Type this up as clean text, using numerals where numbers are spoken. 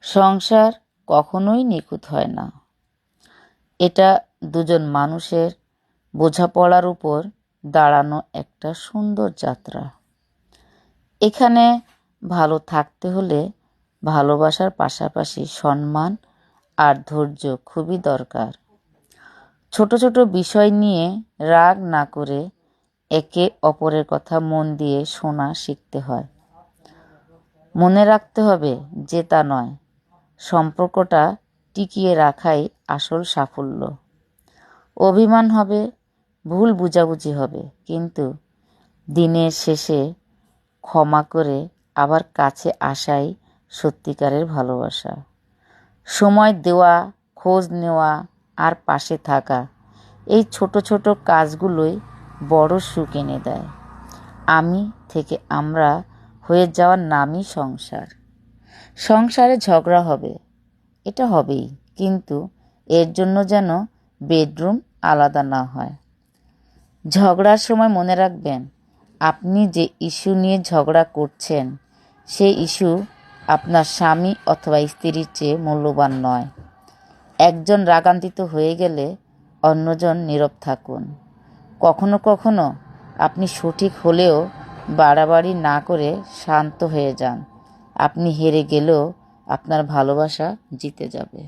সংসার কখনোই নিখুঁত হয় না। এটা দুজন মানুষের বোঝাপড়ার উপর দাঁড়ানো একটা সুন্দর যাত্রা। এখানে ভালো থাকতে হলে ভালোবাসার পাশাপাশি সম্মান আর ধৈর্য খুবই দরকার। ছোট ছোট বিষয় নিয়ে রাগ না করে একে অপরের কথা মন দিয়ে শোনা শিখতে হয়। মনে রাখতে হবে যে তা নয়, সম্পর্কটা টিকিয়ে রাখাই আসল সাফল্য। অভিমান হবে, ভুল বুঝাবুঝি হবে, কিন্তু দিনের শেষে ক্ষমা করে আবার কাছে আসাই সত্যিকারের ভালোবাসা। সময় দেওয়া, খোঁজ নেওয়া আর পাশে থাকা, এই ছোট ছোট কাজগুলোই বড় সুখ এনে দেয়। আমি থেকে আমরা হয়ে যাওয়ার নামই সংসার। সংসারে ঝগড়া হবে, এটা হবেই, কিন্তু এর জন্য যেন বেডরুম আলাদা না হয়। ঝগড়ার সময় মনে রাখবেন, আপনি যে ইস্যু নিয়ে ঝগড়া করছেন সেই ইস্যু আপনার স্বামী অথবা স্ত্রীর চেয়ে মূল্যবান নয়। একজন রাগান্বিত হয়ে গেলে অন্যজন নীরব থাকুন। কখনো কখনো আপনি সঠিক হলেও বাড়াবাড়ি না করে শান্ত হয়ে যান। আপনি হেরে গেলেও আপনার ভালোবাসা জিতে যাবে।